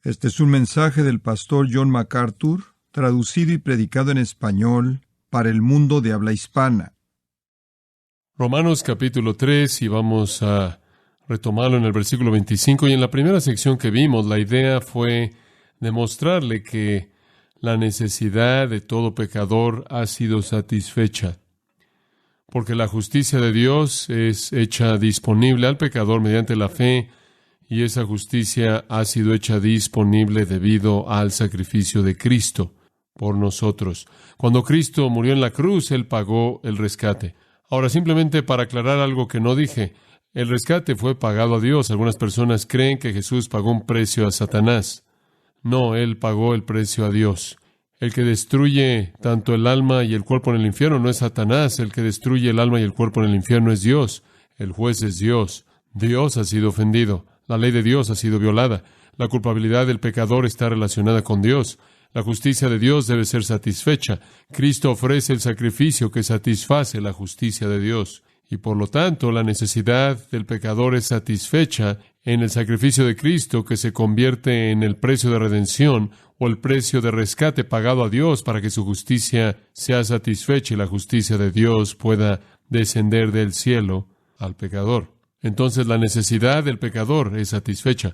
Este es un mensaje del pastor John MacArthur, traducido y predicado en español para el mundo de habla hispana. Romanos capítulo 3, y vamos a retomarlo en el versículo 25. Y en la primera sección que vimos, la idea fue demostrarle que la necesidad de todo pecador ha sido satisfecha, porque la justicia de Dios es hecha disponible al pecador mediante la fe, y esa justicia ha sido hecha disponible debido al sacrificio de Cristo por nosotros. Cuando Cristo murió en la cruz, Él pagó el rescate. Ahora, simplemente para aclarar algo que no dije, el rescate fue pagado a Dios. Algunas personas creen que Jesús pagó un precio a Satanás. No, Él pagó el precio a Dios. El que destruye tanto el alma y el cuerpo en el infierno no es Satanás. El que destruye el alma y el cuerpo en el infierno es Dios. El juez es Dios. Dios ha sido ofendido. La ley de Dios ha sido violada. La culpabilidad del pecador está relacionada con Dios. La justicia de Dios debe ser satisfecha. Cristo ofrece el sacrificio que satisface la justicia de Dios. Y por lo tanto, la necesidad del pecador es satisfecha en el sacrificio de Cristo, que se convierte en el precio de redención o el precio de rescate pagado a Dios para que su justicia sea satisfecha y la justicia de Dios pueda descender del cielo al pecador. Entonces, la necesidad del pecador es satisfecha.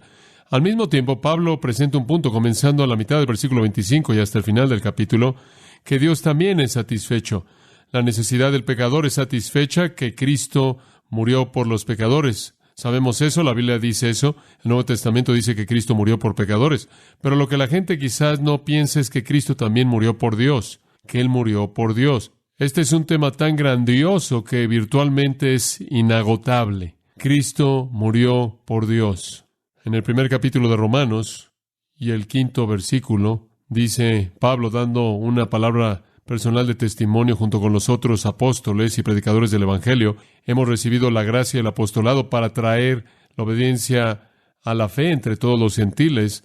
Al mismo tiempo, Pablo presenta un punto, comenzando a la mitad del versículo 25 y hasta el final del capítulo, que Dios también es satisfecho. La necesidad del pecador es satisfecha, que Cristo murió por los pecadores. Sabemos eso, la Biblia dice eso, el Nuevo Testamento dice que Cristo murió por pecadores. Pero lo que la gente quizás no piensa es que Cristo también murió por Dios, que Él murió por Dios. Este es un tema tan grandioso que virtualmente es inagotable. Cristo murió por Dios. En el primer capítulo de Romanos y el 5º versículo, dice Pablo, dando una palabra personal de testimonio junto con los otros apóstoles y predicadores del Evangelio, hemos recibido la gracia del apostolado para traer la obediencia a la fe entre todos los gentiles.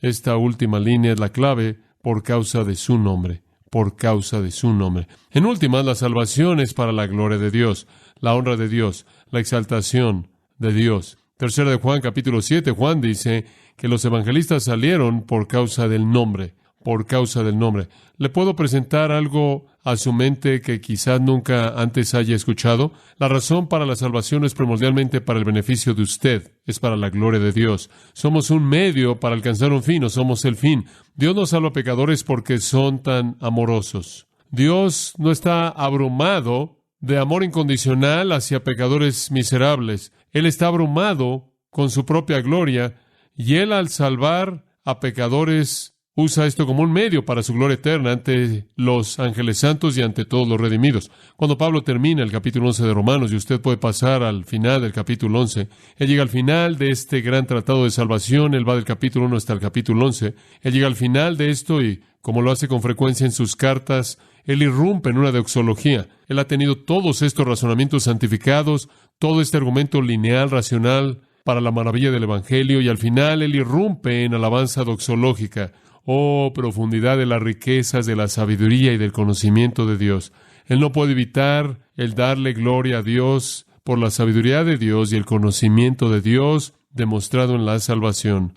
Esta última línea es la clave: por causa de su nombre. Por causa de su nombre. En últimas, la salvación es para la gloria de Dios, la honra de Dios, la exaltación de Dios. Tercera de Juan, capítulo 7, Juan dice que los evangelistas salieron por causa del nombre, por causa del nombre. ¿Le puedo presentar algo a su mente que quizás nunca antes haya escuchado? La razón para la salvación es primordialmente para el beneficio de usted, es para la gloria de Dios. Somos un medio para alcanzar un fin, no somos el fin. Dios no salva a pecadores porque son tan amorosos. Dios no está abrumado de amor incondicional hacia pecadores miserables. Él está abrumado con su propia gloria, y Él, al salvar a pecadores, usa esto como un medio para su gloria eterna ante los ángeles santos y ante todos los redimidos. Cuando Pablo termina el capítulo 11 de Romanos, y usted puede pasar al final del capítulo 11, él llega al final de este gran tratado de salvación. Él va del capítulo 1 hasta el capítulo 11. Él llega al final de esto y, como lo hace con frecuencia en sus cartas, él irrumpe en una doxología. Él ha tenido todos estos razonamientos santificados, todo este argumento lineal, racional, para la maravilla del Evangelio, y al final él irrumpe en alabanza doxológica. Oh, profundidad de las riquezas de la sabiduría y del conocimiento de Dios. Él no puede evitar el darle gloria a Dios por la sabiduría de Dios y el conocimiento de Dios demostrado en la salvación.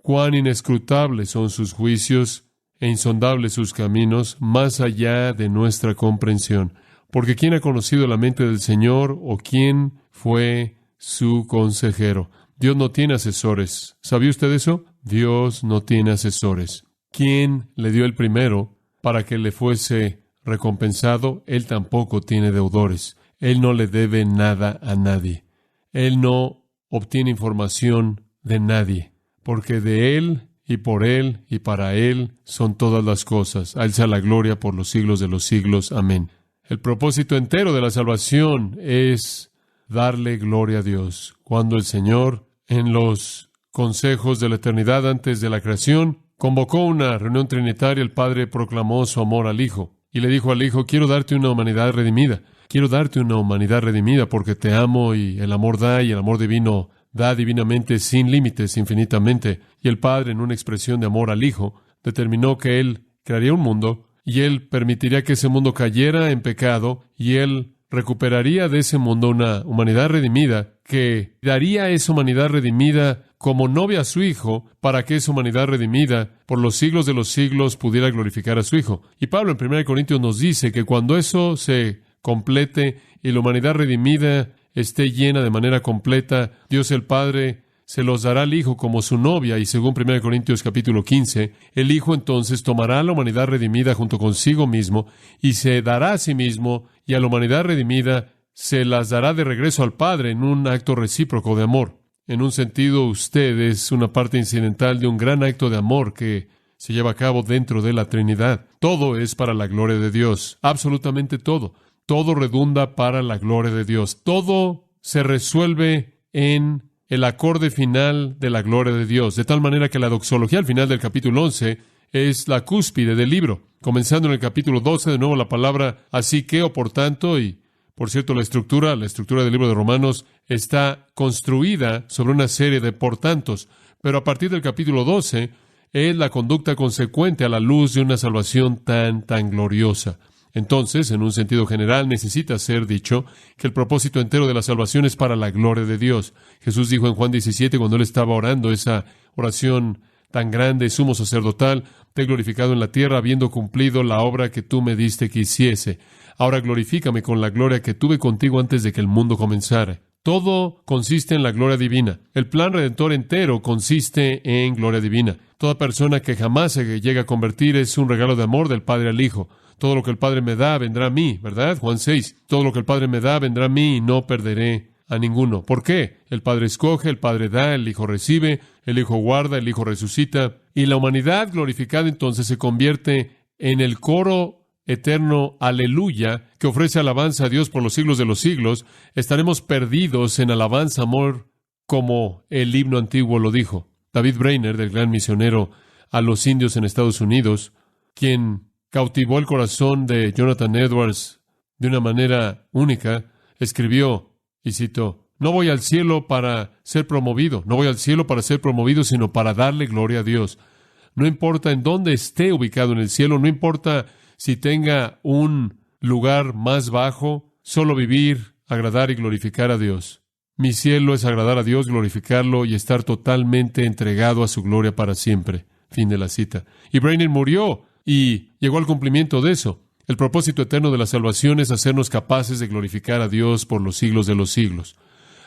Cuán inescrutables son sus juicios e insondables sus caminos, más allá de nuestra comprensión. Porque ¿quién ha conocido la mente del Señor, o quién fue su consejero? Dios no tiene asesores. ¿Sabía usted eso? Dios no tiene asesores. ¿Quién le dio el primero para que le fuese recompensado? Él tampoco tiene deudores. Él no le debe nada a nadie. Él no obtiene información de nadie, porque de Él y por Él y para Él son todas las cosas. A Él sea la gloria por los siglos de los siglos. Amén. El propósito entero de la salvación es darle gloria a Dios. Cuando el Señor, en los consejos de la eternidad antes de la creación, convocó una reunión trinitaria, el Padre proclamó su amor al Hijo y le dijo al Hijo: quiero darte una humanidad redimida. Quiero darte una humanidad redimida porque te amo, y el amor da, y el amor divino da divinamente, sin límites, infinitamente. Y el Padre, en una expresión de amor al Hijo, determinó que Él crearía un mundo, y Él permitiría que ese mundo cayera en pecado, y Él recuperaría de ese mundo una humanidad redimida, que daría a esa humanidad redimida como novia a su Hijo, para que esa humanidad redimida por los siglos de los siglos pudiera glorificar a su Hijo. Y Pablo en 1 Corintios nos dice que cuando eso se complete y la humanidad redimida esté llena de manera completa, Dios el Padre se los dará al Hijo como su novia, y según 1 Corintios capítulo 15, el Hijo entonces tomará a la humanidad redimida junto consigo mismo y se dará a sí mismo, y a la humanidad redimida se las dará de regreso al Padre en un acto recíproco de amor. En un sentido, usted es una parte incidental de un gran acto de amor que se lleva a cabo dentro de la Trinidad. Todo es para la gloria de Dios, absolutamente todo. Todo redunda para la gloria de Dios. Todo se resuelve en el acorde final de la gloria de Dios, de tal manera que la doxología al final del capítulo 11 es la cúspide del libro. Comenzando en el capítulo 12, de nuevo la palabra así que o por tanto, y por cierto la estructura del libro de Romanos está construida sobre una serie de por tantos, pero a partir del capítulo 12 es la conducta consecuente a la luz de una salvación tan gloriosa. Entonces, en un sentido general, necesita ser dicho que el propósito entero de la salvación es para la gloria de Dios. Jesús dijo en Juan 17, cuando Él estaba orando esa oración tan grande, sumo sacerdotal, te he glorificado en la tierra, habiendo cumplido la obra que tú me diste que hiciese. Ahora glorifícame con la gloria que tuve contigo antes de que el mundo comenzara. Todo consiste en la gloria divina. El plan redentor entero consiste en gloria divina. Toda persona que jamás se llega a convertir es un regalo de amor del Padre al Hijo. Todo lo que el Padre me da, vendrá a mí, ¿verdad? Juan 6. Todo lo que el Padre me da, vendrá a mí y no perderé a ninguno. ¿Por qué? El Padre escoge, el Padre da, el Hijo recibe, el Hijo guarda, el Hijo resucita. Y la humanidad glorificada entonces se convierte en el coro eterno aleluya que ofrece alabanza a Dios por los siglos de los siglos. Estaremos perdidos en alabanza, amor, como el himno antiguo lo dijo. David Brainerd, del gran misionero a los indios en Estados Unidos, quien cautivó el corazón de Jonathan Edwards de una manera única, escribió, y cito, no voy al cielo para ser promovido, no voy al cielo para ser promovido, sino para darle gloria a Dios. No importa en dónde esté ubicado en el cielo, no importa si tenga un lugar más bajo, solo vivir, agradar y glorificar a Dios. Mi cielo es agradar a Dios, glorificarlo y estar totalmente entregado a su gloria para siempre. Fin de la cita. Y Brainerd murió y llegó al cumplimiento de eso. El propósito eterno de la salvación es hacernos capaces de glorificar a Dios por los siglos de los siglos.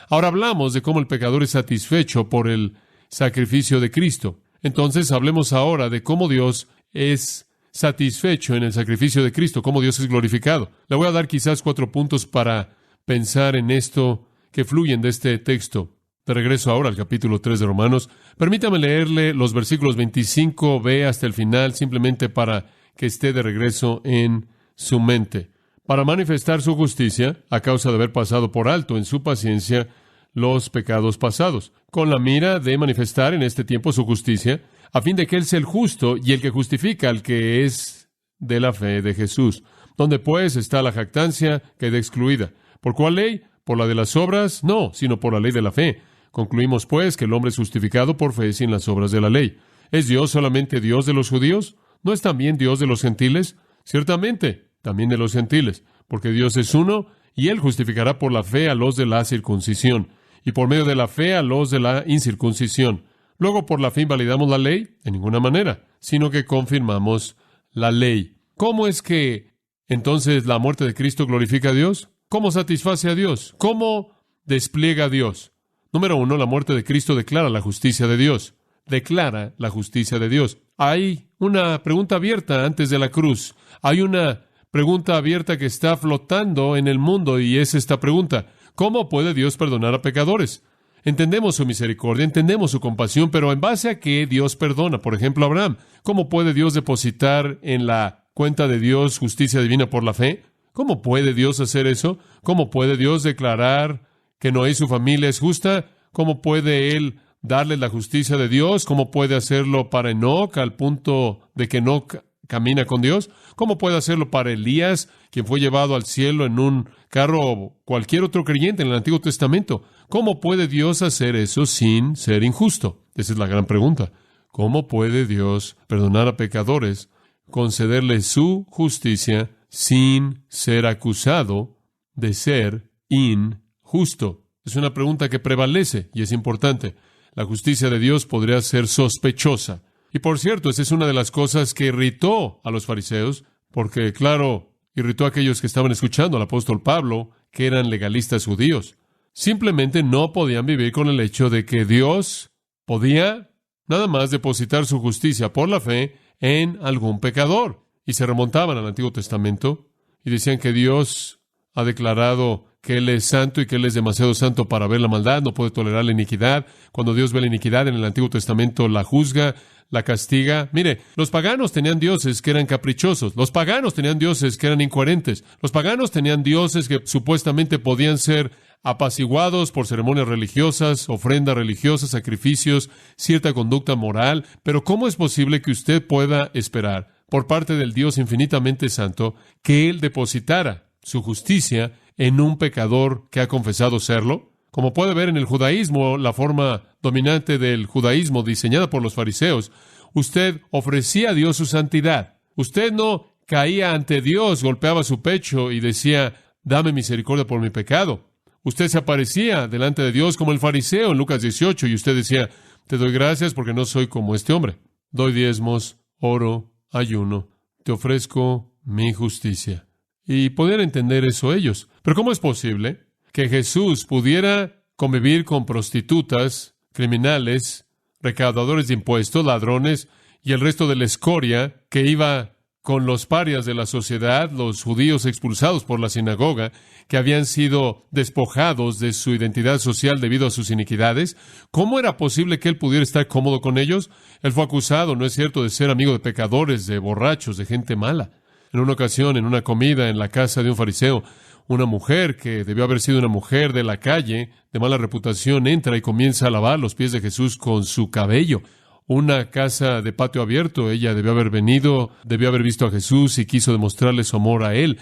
Ahora hablamos de cómo el pecador es satisfecho por el sacrificio de Cristo. Entonces hablemos ahora de cómo Dios es satisfecho en el sacrificio de Cristo, cómo Dios es glorificado. Le voy a dar quizás 4 puntos para pensar en esto que fluyen de este texto. De regreso ahora al capítulo 3 de Romanos. Permítame leerle los versículos 25b hasta el final, simplemente para que esté de regreso en su mente. Para manifestar su justicia, a causa de haber pasado por alto en su paciencia los pecados pasados, con la mira de manifestar en este tiempo su justicia, a fin de que Él sea el justo y el que justifica al que es de la fe de Jesús. ¿Dónde pues está la jactancia? Queda excluida. ¿Por cuál ley? ¿Por la de las obras? No, sino por la ley de la fe. Concluimos, pues, que el hombre es justificado por fe sin las obras de la ley. ¿Es Dios solamente Dios de los judíos? ¿No es también Dios de los gentiles? Ciertamente, también de los gentiles, porque Dios es uno, y Él justificará por la fe a los de la circuncisión, y por medio de la fe a los de la incircuncisión. Luego, ¿por la fe invalidamos la ley? En ninguna manera, sino que confirmamos la ley. ¿Cómo es que, entonces, la muerte de Cristo glorifica a Dios? ¿Cómo satisface a Dios? ¿Cómo despliega a Dios? Número 1, la muerte de Cristo declara la justicia de Dios. Declara la justicia de Dios. Hay una pregunta abierta antes de la cruz. Hay una pregunta abierta que está flotando en el mundo y es esta pregunta. ¿Cómo puede Dios perdonar a pecadores? Entendemos su misericordia, entendemos su compasión, pero ¿en base a qué Dios perdona? Por ejemplo, Abraham. ¿Cómo puede Dios depositar en la cuenta de Dios justicia divina por la fe? ¿Cómo puede Dios hacer eso? ¿Cómo puede Dios declarar que Noé y su familia es justa? ¿Cómo puede Él darles la justicia de Dios? ¿Cómo puede hacerlo para Enoc al punto de que Enoc camina con Dios? ¿Cómo puede hacerlo para Elías, quien fue llevado al cielo en un carro, o cualquier otro creyente en el Antiguo Testamento? ¿Cómo puede Dios hacer eso sin ser injusto? Esa es la gran pregunta. ¿Cómo puede Dios perdonar a pecadores, concederles su justicia sin ser acusado de ser injusto? Es una pregunta que prevalece y es importante. la justicia de Dios podría ser sospechosa. Y por cierto, esa es una de las cosas que irritó a los fariseos, porque, claro, irritó a aquellos que estaban escuchando al apóstol Pablo, que eran legalistas judíos. Simplemente no podían vivir con el hecho de que Dios podía nada más depositar su justicia por la fe en algún pecador. Y se remontaban al Antiguo Testamento y decían que Dios ha declarado que Él es santo y que Él es demasiado santo para ver la maldad, no puede tolerar la iniquidad. Cuando Dios ve la iniquidad en el Antiguo Testamento, la juzga, la castiga. Mire, los paganos tenían dioses que eran caprichosos, los paganos tenían dioses que eran incoherentes, los paganos tenían dioses que supuestamente podían ser apaciguados por ceremonias religiosas, ofrendas religiosas, sacrificios, cierta conducta moral. Pero ¿cómo es posible que usted pueda esperar por parte del Dios infinitamente santo que Él depositara su justicia en un pecador que ha confesado serlo? Como puede ver en el judaísmo, la forma dominante del judaísmo diseñada por los fariseos, usted ofrecía a Dios su santidad. Usted no caía ante Dios, golpeaba su pecho y decía, dame misericordia por mi pecado. Usted se aparecía delante de Dios como el fariseo en Lucas 18 y usted decía, te doy gracias porque no soy como este hombre. Doy diezmos, oro, ayuno, te ofrezco mi justicia. Y podían entender eso ellos. Pero ¿cómo es posible que Jesús pudiera convivir con prostitutas, criminales, recaudadores de impuestos, ladrones y el resto de la escoria que iba con los parias de la sociedad, los judíos expulsados por la sinagoga, que habían sido despojados de su identidad social debido a sus iniquidades? ¿Cómo era posible que Él pudiera estar cómodo con ellos? Él fue acusado, ¿no es cierto?, de ser amigo de pecadores, de borrachos, de gente mala. En una ocasión, en una comida en la casa de un fariseo, una mujer que debió haber sido una mujer de la calle, de mala reputación, entra y comienza a lavar los pies de Jesús con su cabello. Una casa de patio abierto, ella debió haber venido, debió haber visto a Jesús y quiso demostrarle su amor a Él.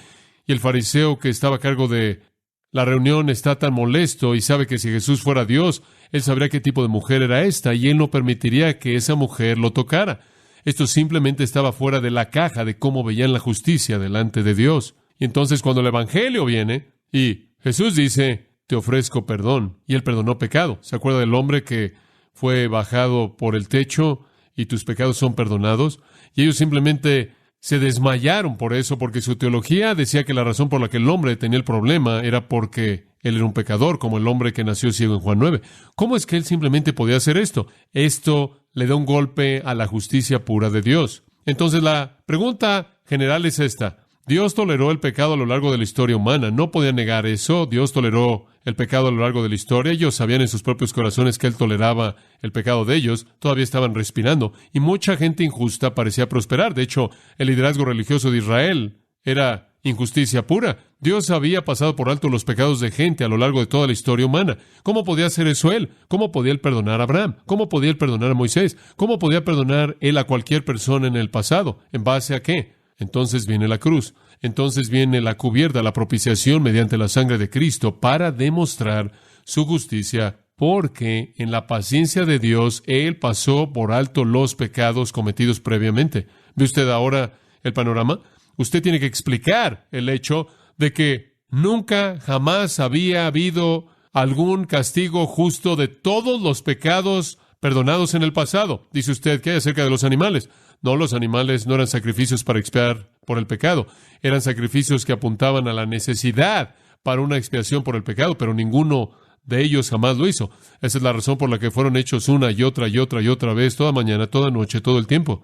Y el fariseo que estaba a cargo de la reunión está tan molesto y sabe que si Jesús fuera Dios, Él sabría qué tipo de mujer era esta y Él no permitiría que esa mujer lo tocara. Esto simplemente estaba fuera de la caja de cómo veían la justicia delante de Dios. Y entonces cuando el Evangelio viene y Jesús dice, te ofrezco perdón, y Él perdonó pecado. ¿Se acuerda del hombre que fue bajado por el techo y tus pecados son perdonados? Y ellos simplemente se desmayaron por eso, porque su teología decía que la razón por la que el hombre tenía el problema era porque él era un pecador, como el hombre que nació ciego en Juan 9. ¿Cómo es que él simplemente podía hacer esto? Esto le da un golpe a la justicia pura de Dios. Entonces la pregunta general es esta. Dios toleró el pecado a lo largo de la historia humana. No podían negar eso. Dios toleró el pecado a lo largo de la historia. Ellos sabían en sus propios corazones que Él toleraba el pecado de ellos. Todavía estaban respirando. Y mucha gente injusta parecía prosperar. De hecho, el liderazgo religioso de Israel era injusticia pura. Dios había pasado por alto los pecados de gente a lo largo de toda la historia humana. ¿Cómo podía hacer eso Él? ¿Cómo podía Él perdonar a Abraham? ¿Cómo podía Él perdonar a Moisés? ¿Cómo podía perdonar Él a cualquier persona en el pasado? ¿En base a qué? Entonces viene la cruz. Entonces viene la cubierta, la propiciación mediante la sangre de Cristo para demostrar su justicia, porque en la paciencia de Dios Él pasó por alto los pecados cometidos previamente. ¿Ve usted ahora el panorama? Usted tiene que explicar el hecho de que nunca, jamás había habido algún castigo justo de todos los pecados perdonados en el pasado. Dice usted, ¿qué hay acerca de los animales? No, los animales no eran sacrificios para expiar por el pecado. Eran sacrificios que apuntaban a la necesidad para una expiación por el pecado, pero ninguno de ellos jamás lo hizo. Esa es la razón por la que fueron hechos una y otra y otra y otra vez, toda mañana, toda noche, todo el tiempo.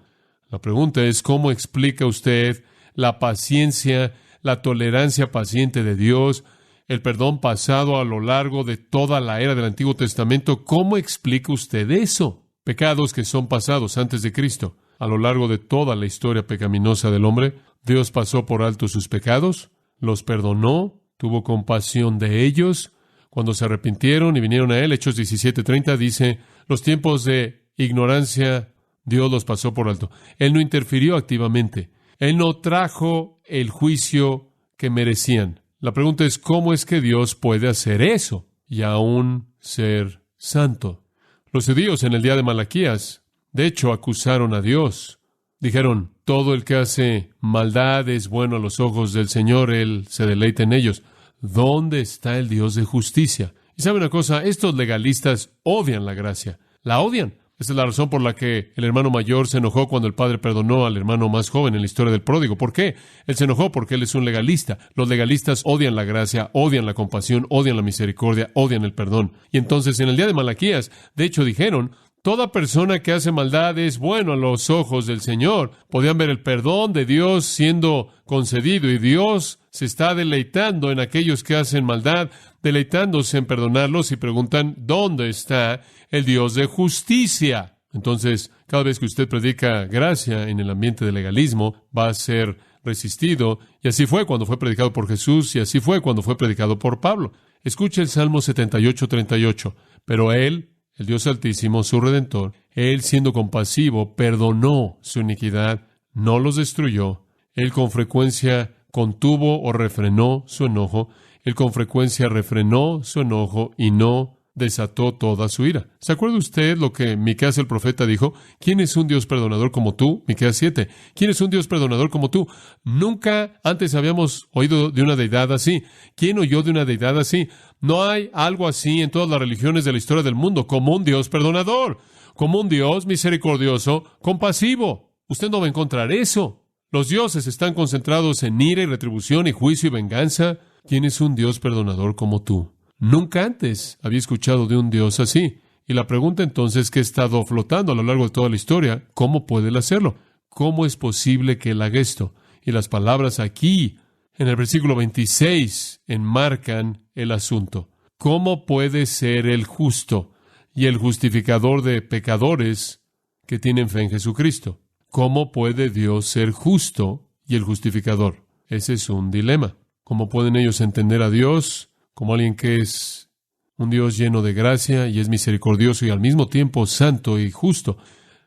La pregunta es, ¿cómo explica usted la paciencia, la tolerancia paciente de Dios, el perdón pasado a lo largo de toda la era del Antiguo Testamento? ¿Cómo explica usted eso? Pecados que son pasados antes de Cristo. A lo largo de toda la historia pecaminosa del hombre, Dios pasó por alto sus pecados, los perdonó, tuvo compasión de ellos. Cuando se arrepintieron y vinieron a Él, Hechos 17:30 dice, los tiempos de ignorancia Dios los pasó por alto. Él no interfirió activamente. Él no trajo el juicio que merecían. La pregunta es, ¿cómo es que Dios puede hacer eso y aún ser santo? Los judíos en el día de Malaquías, de hecho, acusaron a Dios. Dijeron, todo el que hace maldad es bueno a los ojos del Señor, Él se deleita en ellos. ¿Dónde está el Dios de justicia? Y sabe una cosa, estos legalistas odian la gracia. la odian. Esa es la razón por la que el hermano mayor se enojó cuando el padre perdonó al hermano más joven en la historia del pródigo. ¿Por qué? Él se enojó porque él es un legalista. Los legalistas odian la gracia, odian la compasión, odian la misericordia, odian el perdón. Y entonces en el día de Malaquías, de hecho dijeron, toda persona que hace maldad es bueno a los ojos del Señor. Podían ver el perdón de Dios siendo concedido y Dios se está deleitando en aquellos que hacen maldad, deleitándose en perdonarlos y preguntan, ¿dónde está el Dios de justicia? Entonces, cada vez que usted predica gracia en el ambiente del legalismo, va a ser resistido. Y así fue cuando fue predicado por Jesús y así fue cuando fue predicado por Pablo. Escuche el Salmo 78:38. Pero Él, el Dios Altísimo, su Redentor, Él siendo compasivo, perdonó su iniquidad, no los destruyó. Él con frecuencia contuvo o refrenó su enojo. Él con frecuencia refrenó su enojo y no desató toda su ira. ¿Se acuerda usted lo que Miqueas el profeta dijo? ¿Quién es un Dios perdonador como tú? Miqueas 7. ¿Quién es un Dios perdonador como tú? Nunca antes habíamos oído de una deidad así. ¿Quién oyó de una deidad así? No hay algo así en todas las religiones de la historia del mundo, como un Dios perdonador, como un Dios misericordioso, compasivo. Usted no va a encontrar eso. Los dioses están concentrados en ira y retribución y juicio y venganza. ¿Quién es un Dios perdonador como tú? Nunca antes había escuchado de un Dios así. Y la pregunta entonces que ha estado flotando a lo largo de toda la historia, ¿cómo puede él hacerlo? ¿Cómo es posible que él haga esto? Y las palabras aquí, en el versículo 26, enmarcan el asunto. ¿Cómo puede ser el justo y el justificador de pecadores que tienen fe en Jesucristo? ¿Cómo puede Dios ser justo y el justificador? Ese es un dilema. ¿Cómo pueden ellos entender a Dios como alguien que es un Dios lleno de gracia y es misericordioso y al mismo tiempo santo y justo?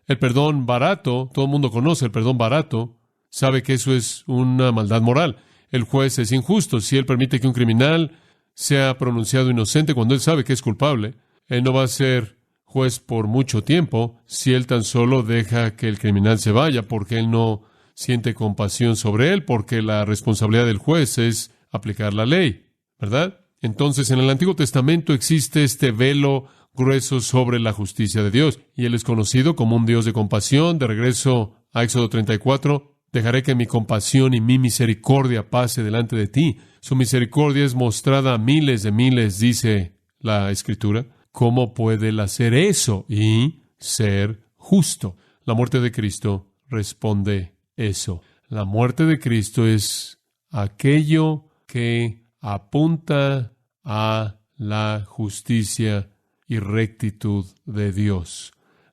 El perdón barato, todo el mundo conoce el perdón barato, sabe que eso es una maldad moral. El juez es injusto. Si él permite que un criminal sea pronunciado inocente cuando él sabe que es culpable, él no va a ser juez por mucho tiempo si él tan solo deja que el criminal se vaya, porque él no siente compasión sobre él, porque la responsabilidad del juez es aplicar la ley, ¿verdad? Entonces, en el Antiguo Testamento existe este velo grueso sobre la justicia de Dios, y Él es conocido como un Dios de compasión. De regreso a Éxodo 34, dejaré que mi compasión y mi misericordia pase delante de ti. Su misericordia es mostrada a miles de miles, dice la Escritura. ¿Cómo puede Él hacer eso y ser justo? La muerte de Cristo responde eso. La muerte de Cristo es aquello que apunta a la justicia y rectitud de Dios.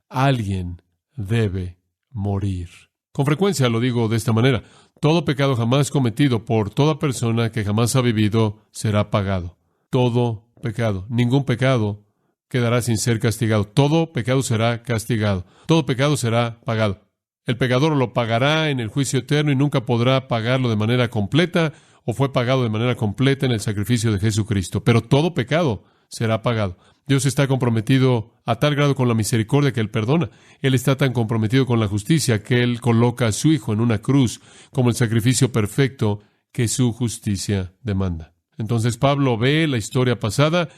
Alguien debe morir. Con frecuencia lo digo de esta manera. Todo pecado jamás cometido por toda persona que jamás ha vivido será pagado. Todo pecado. Ningún pecado quedará sin ser castigado. Todo pecado será castigado. Todo pecado será pagado. El pecador lo pagará en el juicio eterno y nunca podrá pagarlo de manera completa, o fue pagado de manera completa en el sacrificio de Jesucristo. Pero todo pecado será pagado. Dios está comprometido a tal grado con la misericordia que Él perdona. Él está tan comprometido con la justicia que Él coloca a su Hijo en una cruz como el sacrificio perfecto que su justicia demanda. Entonces Pablo ve la historia pasada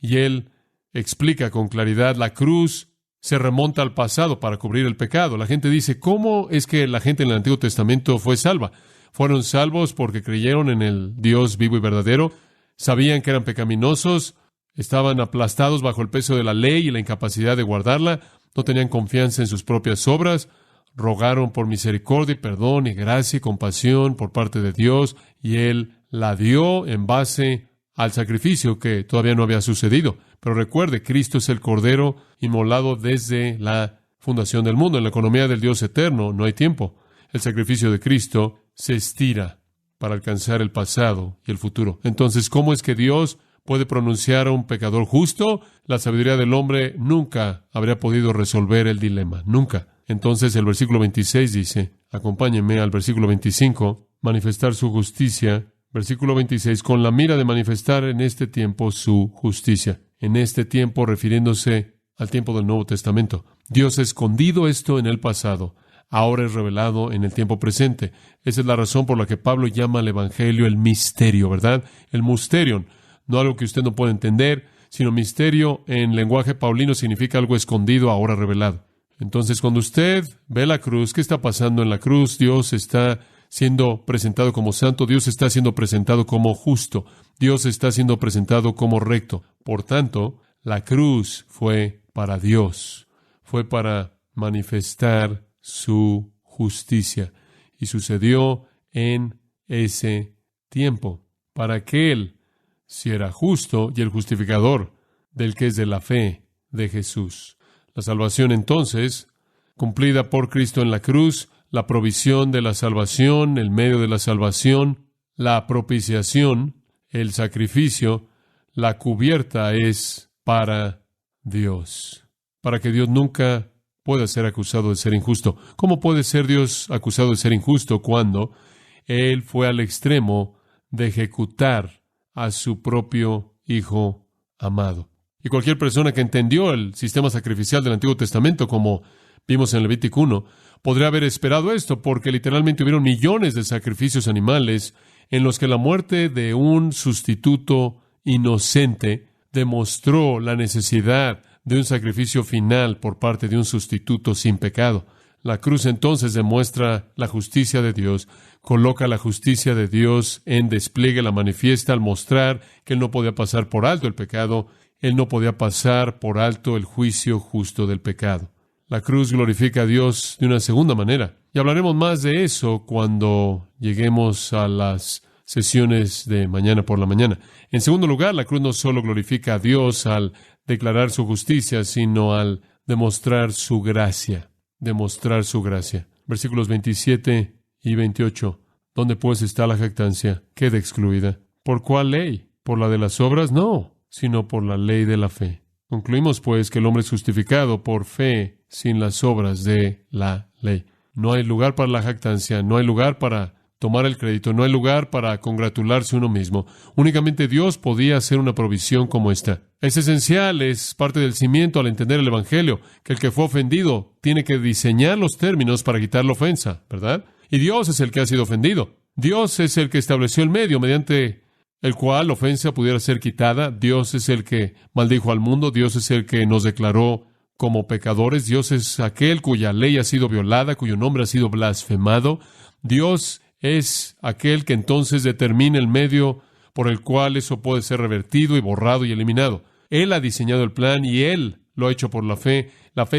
y él explica con claridad la cruz se remonta al pasado para cubrir el pecado. La gente dice, ¿cómo es que la gente en el Antiguo Testamento fue salva? Fueron salvos porque creyeron en el Dios vivo y verdadero, sabían que eran pecaminosos, estaban aplastados bajo el peso de la ley y la incapacidad de guardarla, no tenían confianza en sus propias obras, rogaron por misericordia y perdón y gracia y compasión por parte de Dios, y Él la dio en base al sacrificio que todavía no había sucedido. Pero recuerde, Cristo es el Cordero inmolado desde la fundación del mundo. En la economía del Dios eterno no hay tiempo. El sacrificio de Cristo se estira para alcanzar el pasado y el futuro. Entonces, ¿cómo es que Dios puede pronunciar a un pecador justo? La sabiduría del hombre nunca habría podido resolver el dilema. Nunca. Entonces, el versículo 26 dice, acompáñenme al versículo 25, manifestar su justicia. Versículo 26, con la mira de manifestar en este tiempo su justicia. En este tiempo, refiriéndose al tiempo del Nuevo Testamento. Dios ha escondido esto en el pasado. Ahora es revelado en el tiempo presente. Esa es la razón por la que Pablo llama al Evangelio el misterio, ¿verdad? El mysterion. No algo que usted no puede entender, sino misterio en lenguaje paulino significa algo escondido, ahora revelado. Entonces, cuando usted ve la cruz, ¿qué está pasando en la cruz? Dios está siendo presentado como santo, Dios está siendo presentado como justo, Dios está siendo presentado como recto. Por tanto, la cruz fue para Dios, fue para manifestar su justicia. Y sucedió en ese tiempo, para que Él, si era justo y el justificador del que es de la fe de Jesús. La salvación entonces, cumplida por Cristo en la cruz, la provisión de la salvación, el medio de la salvación, la propiciación, el sacrificio, la cubierta es para Dios, para que Dios nunca pueda ser acusado de ser injusto. ¿Cómo puede ser Dios acusado de ser injusto cuando Él fue al extremo de ejecutar a su propio Hijo amado? Y cualquier persona que entendió el sistema sacrificial del Antiguo Testamento, como vimos en Levítico 1, podría haber esperado esto, porque literalmente hubieron millones de sacrificios animales en los que la muerte de un sustituto inocente demostró la necesidad de un sacrificio final por parte de un sustituto sin pecado. La cruz entonces demuestra la justicia de Dios, coloca la justicia de Dios en despliegue, la manifiesta al mostrar que Él no podía pasar por alto el pecado, Él no podía pasar por alto el juicio justo del pecado. La cruz glorifica a Dios de una segunda manera. Y hablaremos más de eso cuando lleguemos a las sesiones de mañana por la mañana. En segundo lugar, la cruz no solo glorifica a Dios al declarar su justicia, sino al demostrar su gracia. Demostrar su gracia. Versículos 27 y 28. ¿Dónde pues está la jactancia? Queda excluida. ¿Por cuál ley? ¿Por la de las obras? No, sino por la ley de la fe. Concluimos, pues, que el hombre es justificado por fe sin las obras de la ley. No hay lugar para la jactancia, no hay lugar para tomar el crédito, no hay lugar para congratularse uno mismo. Únicamente Dios podía hacer una provisión como esta. Es esencial, es parte del cimiento al entender el Evangelio, que el que fue ofendido tiene que diseñar los términos para quitar la ofensa, ¿verdad? Y Dios es el que ha sido ofendido. Dios es el que estableció el medio mediante el cual la ofensa pudiera ser quitada. Dios es el que maldijo al mundo. Dios es el que nos declaró como pecadores. Dios es aquel cuya ley ha sido violada, cuyo nombre ha sido blasfemado. Dios es aquel que entonces determina el medio por el cual eso puede ser revertido y borrado y eliminado. Él ha diseñado el plan y Él lo ha hecho por la fe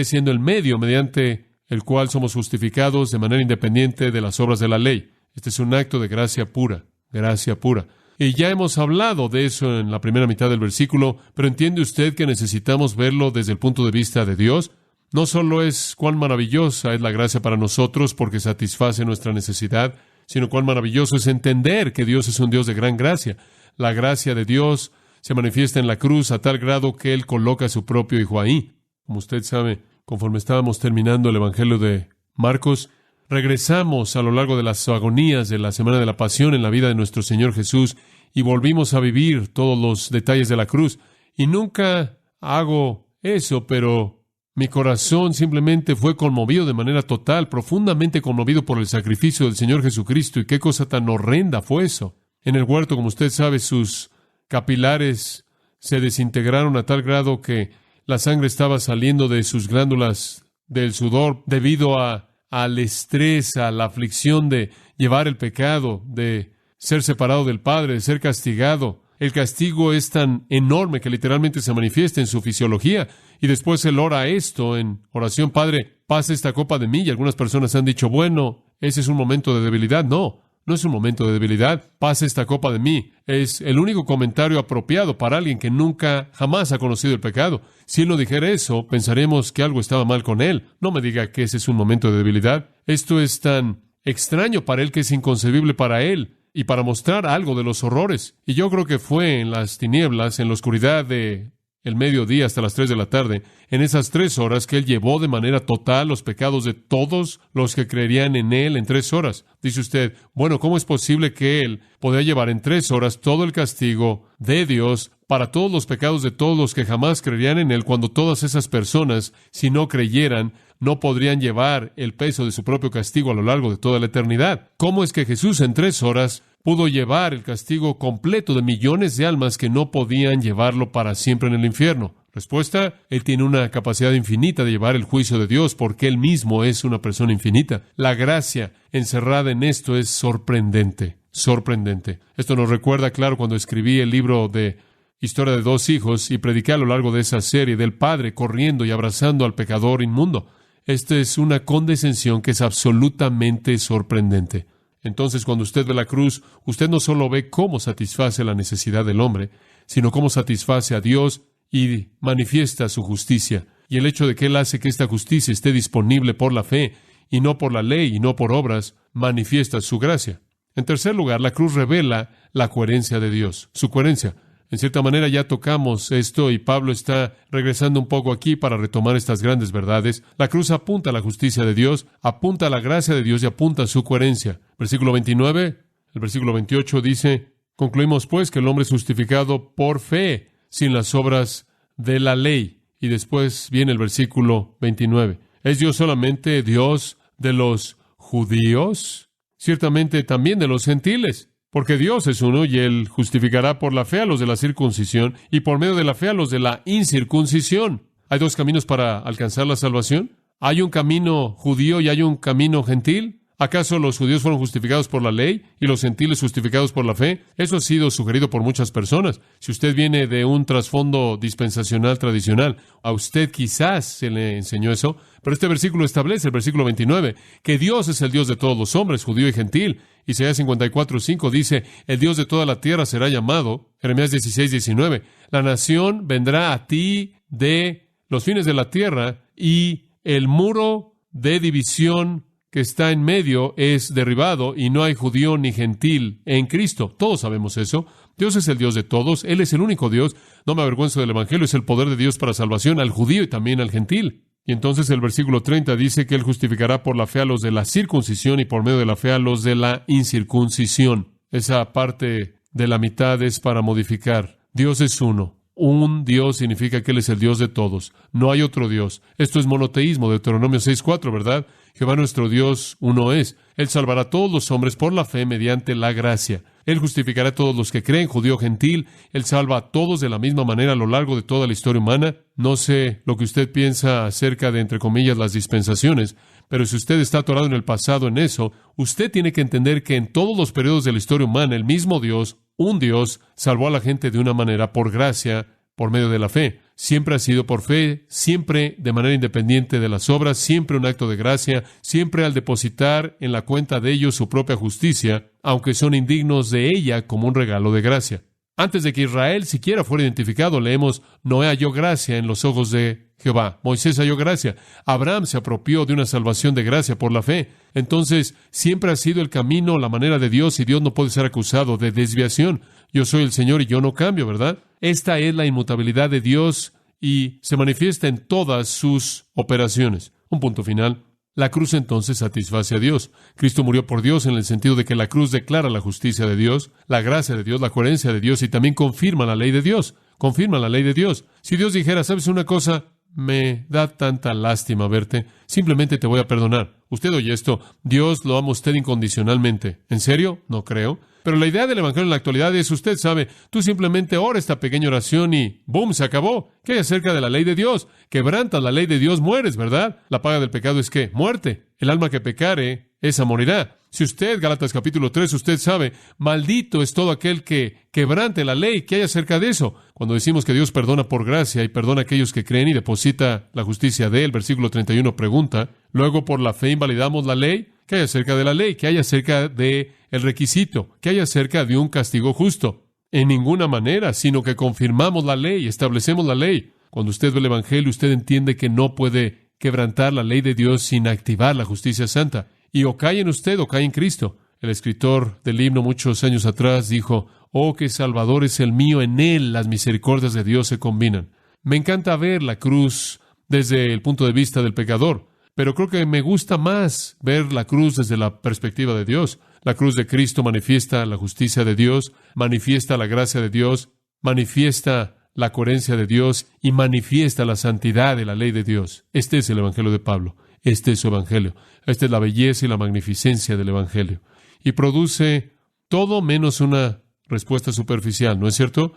siendo el medio mediante el cual somos justificados de manera independiente de las obras de la ley. Este es un acto de gracia pura, gracia pura. Y ya hemos hablado de eso en la primera mitad del versículo, pero ¿entiende usted que necesitamos verlo desde el punto de vista de Dios? No solo es cuán maravillosa es la gracia para nosotros porque satisface nuestra necesidad, sino cuán maravilloso es entender que Dios es un Dios de gran gracia. La gracia de Dios se manifiesta en la cruz a tal grado que Él coloca a su propio Hijo ahí. Como usted sabe, conforme estábamos terminando el Evangelio de Marcos, regresamos a lo largo de las agonías de la Semana de la Pasión en la vida de nuestro Señor Jesús y volvimos a vivir todos los detalles de la cruz. Y nunca hago eso, pero mi corazón simplemente fue conmovido de manera total, profundamente conmovido por el sacrificio del Señor Jesucristo. Y qué cosa tan horrenda fue eso. En el huerto, como usted sabe, sus capilares se desintegraron a tal grado que la sangre estaba saliendo de sus glándulas del sudor debido al estrés, a la aflicción de llevar el pecado, de ser separado del Padre, de ser castigado. El castigo es tan enorme que literalmente se manifiesta en su fisiología. Y después Él ora esto en oración: Padre, pasa esta copa de mí. Y algunas personas han dicho, bueno, ese es un momento de debilidad. No, no es un momento de debilidad. Pasa esta copa de mí. Es el único comentario apropiado para alguien que nunca, jamás ha conocido el pecado. Si Él no dijera eso, pensaremos que algo estaba mal con Él. No me diga que ese es un momento de debilidad. Esto es tan extraño para Él que es inconcebible para Él. Y para mostrar algo de los horrores. Y yo creo que fue en las tinieblas, en la oscuridad de el mediodía hasta las 3 de la tarde, en esas 3 horas que Él llevó de manera total los pecados de todos los que creerían en Él en 3 horas. Dice usted, bueno, ¿cómo es posible que Él podía llevar en 3 horas todo el castigo de Dios para todos los pecados de todos los que jamás creerían en Él, cuando todas esas personas, si no creyeran, no podrían llevar el peso de su propio castigo a lo largo de toda la eternidad. ¿Cómo es que Jesús en 3 horas pudo llevar el castigo completo de millones de almas que no podían llevarlo para siempre en el infierno? Respuesta: Él tiene una capacidad infinita de llevar el juicio de Dios porque Él mismo es una persona infinita. La gracia encerrada en esto es sorprendente, sorprendente. Esto nos recuerda, claro, cuando escribí el libro de Historia de 2 hijos y prediqué a lo largo de esa serie del padre corriendo y abrazando al pecador inmundo. Esta es una condescensión que es absolutamente sorprendente. Entonces, cuando usted ve la cruz, usted no solo ve cómo satisface la necesidad del hombre, sino cómo satisface a Dios y manifiesta su justicia. Y el hecho de que Él hace que esta justicia esté disponible por la fe, y no por la ley, y no por obras, manifiesta su gracia. En tercer lugar, la cruz revela la coherencia de Dios, su coherencia. En cierta manera ya tocamos esto y Pablo está regresando un poco aquí para retomar estas grandes verdades. La cruz apunta a la justicia de Dios, apunta a la gracia de Dios y apunta a su coherencia. Versículo 29, el versículo 28 dice: concluimos pues que el hombre es justificado por fe, sin las obras de la ley. Y después viene el versículo 29. ¿Es Dios solamente Dios de los judíos? Ciertamente también de los gentiles. Porque Dios es uno y Él justificará por la fe a los de la circuncisión y por medio de la fe a los de la incircuncisión. ¿Hay 2 caminos para alcanzar la salvación? ¿Hay un camino judío y hay un camino gentil? ¿Acaso los judíos fueron justificados por la ley y los gentiles justificados por la fe? Eso ha sido sugerido por muchas personas. Si usted viene de un trasfondo dispensacional tradicional, a usted quizás se le enseñó eso, pero este versículo establece, el versículo 29, que Dios es el Dios de todos los hombres, judío y gentil. Isaías 54:5 dice: el Dios de toda la tierra será llamado. Jeremías 16:19, la nación vendrá a ti de los fines de la tierra y el muro de división que está en medio es derribado y no hay judío ni gentil en Cristo. Todos sabemos eso. Dios es el Dios de todos. Él es el único Dios. No me avergüenzo del Evangelio. Es el poder de Dios para salvación al judío y también al gentil. Y entonces el versículo 30 dice que Él justificará por la fe a los de la circuncisión y por medio de la fe a los de la incircuncisión. Esa parte de la mitad es para modificar. Dios es uno. Un Dios significa que Él es el Dios de todos. No hay otro Dios. Esto es monoteísmo, Deuteronomio 6:4, ¿verdad? Jehová nuestro Dios uno es. Él salvará a todos los hombres por la fe mediante la gracia. Él justificará a todos los que creen, judío o gentil. Él salva a todos de la misma manera a lo largo de toda la historia humana. No sé lo que usted piensa acerca de, entre comillas, las dispensaciones, pero si usted está atorado en el pasado en eso, usted tiene que entender que en todos los periodos de la historia humana, el mismo Dios, un Dios, salvó a la gente de una manera por gracia, por medio de la fe. Siempre ha sido por fe, siempre de manera independiente de las obras, siempre un acto de gracia, siempre al depositar en la cuenta de ellos su propia justicia, aunque son indignos de ella como un regalo de gracia. Antes de que Israel siquiera fuera identificado, leemos: Noé halló gracia en los ojos de Jehová. Moisés halló gracia. Abraham se apropió de una salvación de gracia por la fe. Entonces, siempre ha sido el camino, la manera de Dios, y Dios no puede ser acusado de desviación. Yo soy el Señor y yo no cambio, ¿verdad? Esta es la inmutabilidad de Dios y se manifiesta en todas sus operaciones. Un punto final. La cruz entonces satisface a Dios. Cristo murió por Dios en el sentido de que la cruz declara la justicia de Dios, la gracia de Dios, la coherencia de Dios y también confirma la ley de Dios. Confirma la ley de Dios. Si Dios dijera: ¿sabes una cosa? Me da tanta lástima verte. Simplemente te voy a perdonar. Usted oye esto: Dios lo ama a usted incondicionalmente. ¿En serio? No creo. Pero la idea del Evangelio en la actualidad es, usted sabe, tú simplemente ora esta pequeña oración y ¡boom! Se acabó. ¿Qué hay acerca de la ley de Dios? Quebrantas la ley de Dios, mueres, ¿verdad? La paga del pecado es ¿qué? Muerte. El alma que pecare, esa morirá. Si usted, Gálatas capítulo 3, usted sabe, maldito es todo aquel que quebrante la ley. ¿Qué hay acerca de eso? Cuando decimos que Dios perdona por gracia y perdona a aquellos que creen y deposita la justicia de Él, versículo 31 pregunta, luego por la fe invalidamos la ley. ¿Qué hay acerca de la ley? ¿Qué hay acerca de el requisito? ¿Qué hay acerca de un castigo justo? En ninguna manera, sino que confirmamos la ley, establecemos la ley. Cuando usted ve el Evangelio, usted entiende que no puede quebrantar la ley de Dios sin activar la justicia santa. Y o cae en usted o cae en Cristo. El escritor del himno muchos años atrás dijo: «Oh, qué Salvador es el mío, en Él las misericordias de Dios se combinan». Me encanta ver la cruz desde el punto de vista del pecador, pero creo que me gusta más ver la cruz desde la perspectiva de Dios. La cruz de Cristo manifiesta la justicia de Dios, manifiesta la gracia de Dios, manifiesta la coherencia de Dios y manifiesta la santidad de la ley de Dios. Este es el Evangelio de Pablo. Este es su Evangelio. Esta es la belleza y la magnificencia del Evangelio. Y produce todo menos una respuesta superficial, ¿no es cierto?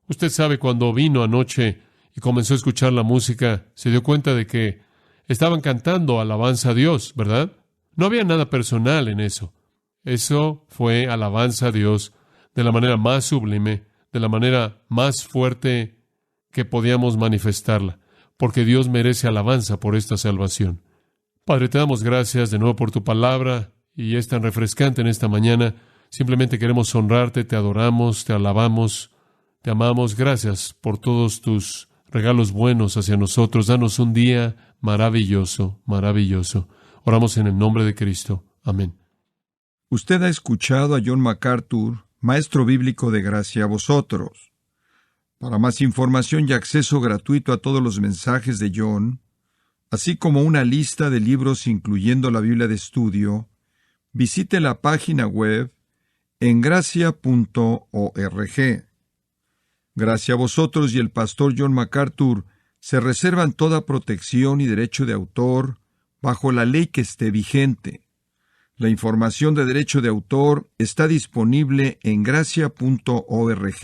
Usted sabe, cuando vino anoche y comenzó a escuchar la música, se dio cuenta de que estaban cantando alabanza a Dios, ¿verdad? No había nada personal en eso. Eso fue alabanza a Dios de la manera más sublime, de la manera más fuerte que podíamos manifestarla, porque Dios merece alabanza por esta salvación. Padre, te damos gracias de nuevo por tu palabra, y es tan refrescante en esta mañana. Simplemente queremos honrarte, te adoramos, te alabamos, te amamos. Gracias por todos tus regalos buenos hacia nosotros. Danos un día maravilloso, maravilloso. Oramos en el nombre de Cristo. Amén. Usted ha escuchado a John MacArthur, maestro bíblico de gracia a vosotros. Para más información y acceso gratuito a todos los mensajes de John, así como una lista de libros incluyendo la Biblia de estudio, visite la página web en gracia.org. Gracia a vosotros y el pastor John MacArthur se reservan toda protección y derecho de autor bajo la ley que esté vigente. La información de derecho de autor está disponible en gracia.org,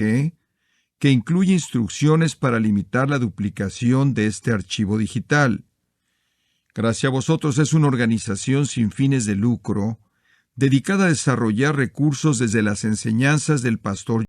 que incluye instrucciones para limitar la duplicación de este archivo digital. Gracia a vosotros es una organización sin fines de lucro dedicada a desarrollar recursos desde las enseñanzas del pastor